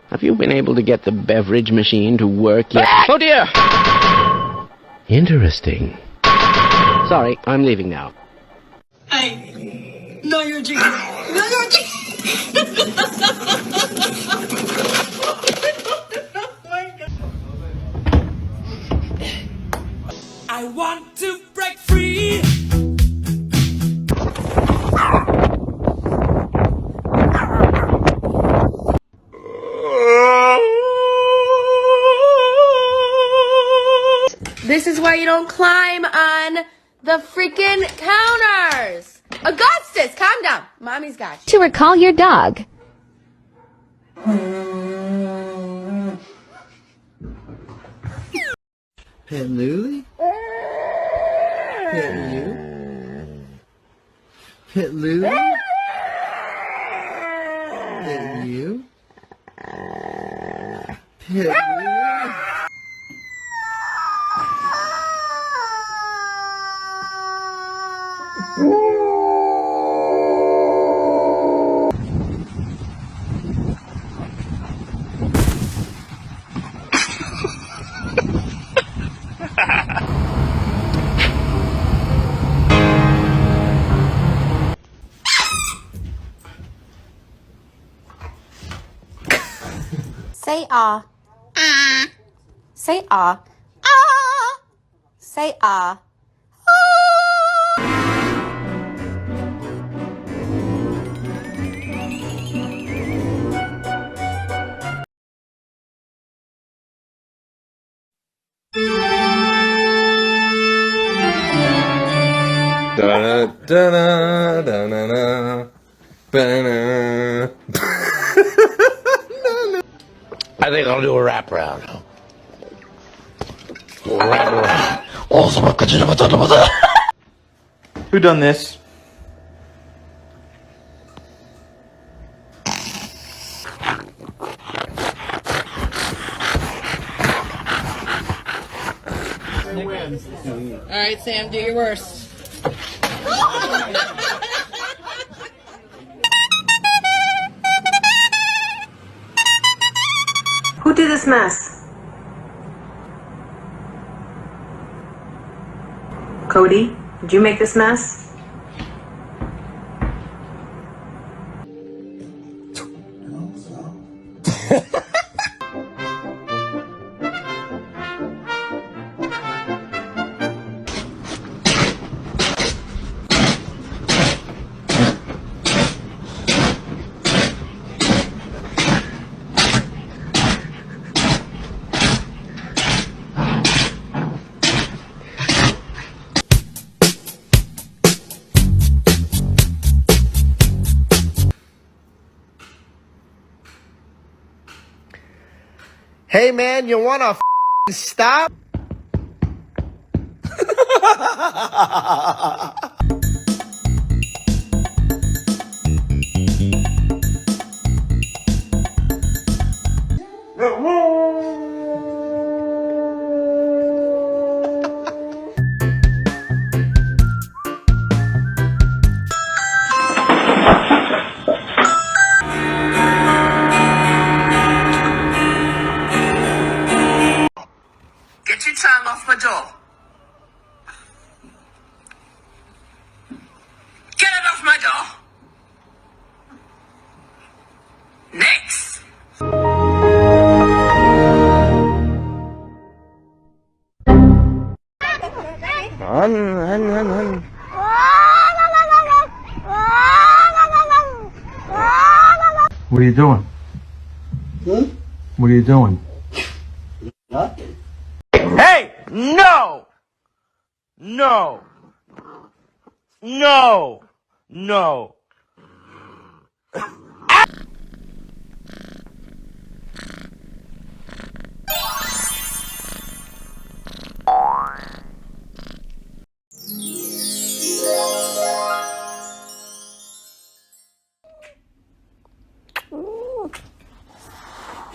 Have you been able to get the beverage machine to work yet? Oh dear! Interesting. Sorry, I'm leaving now. Hey, no, you're a chicken. No, you're a chicken. I want to break free. This is why you don't climb on the freaking counters. Augustus, calm down. Mommy's got you. To recall your dog. Pet Luli? Pet you? Pet Luli? Pet you? Pet Luli? Say ah. Ah. Say ah. Ah. Say ah. I think I'll do a wraparound. Who done this? All right, Sam, do your worst. Who did this mess? Cody, did you make this mess? Hey man, you wanna stop? Get your tongue off my door. Get it off my door. Next. What are you doing? What are you doing? Nothing. Hey! No! No! No! No!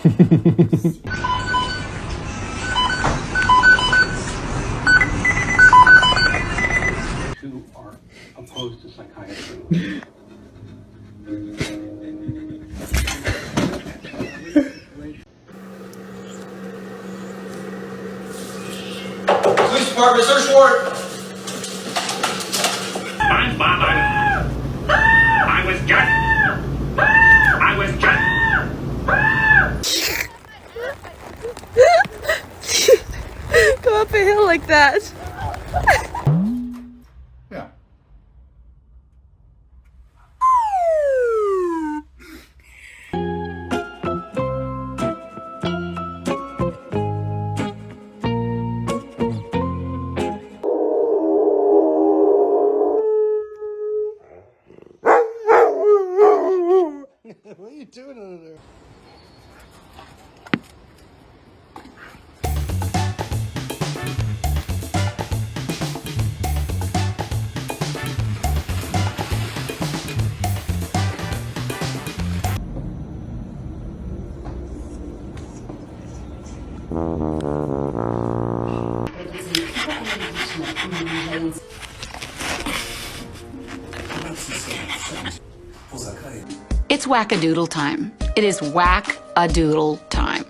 Who are opposed to psychiatry. Police department, search warrant. I'm Bob. I was just. Go up a hill like that. Yeah. What are you doing over there? It's whack-a-doodle time. It is whack-a-doodle time.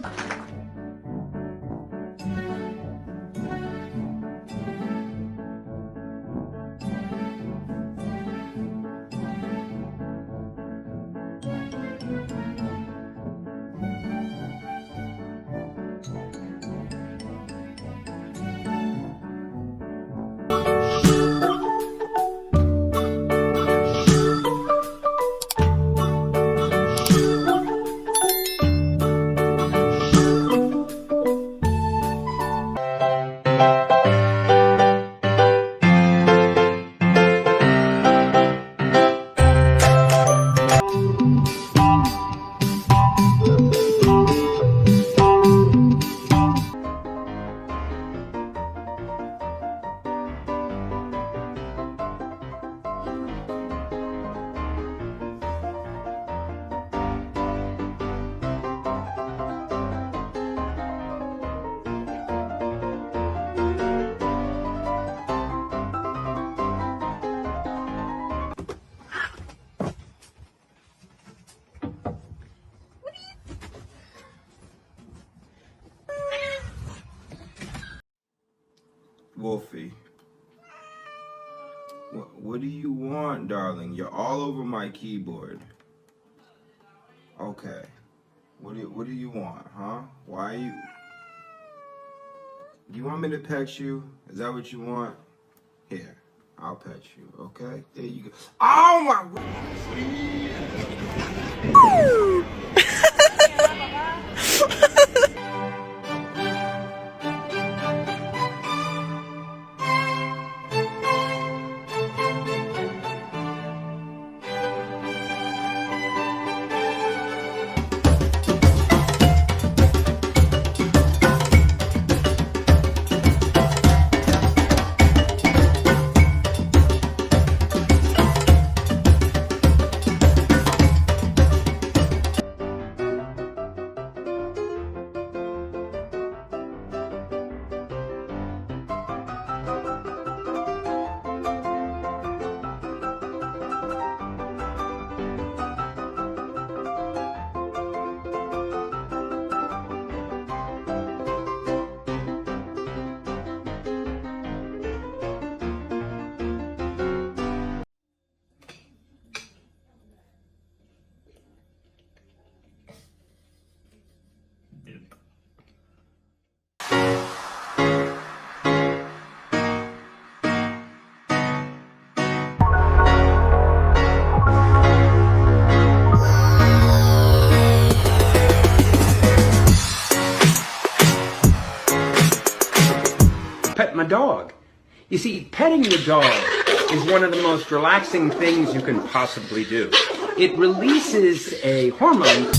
Wolfie, what do you want, darling? You're all over my keyboard. Okay. What do you want, huh? Why are you... You want me to pet you? Is that what you want? Here, I'll pet you, okay? There you go. Oh my... Pet my dog. You see, petting your dog is one of the most relaxing things you can possibly do. It releases a hormone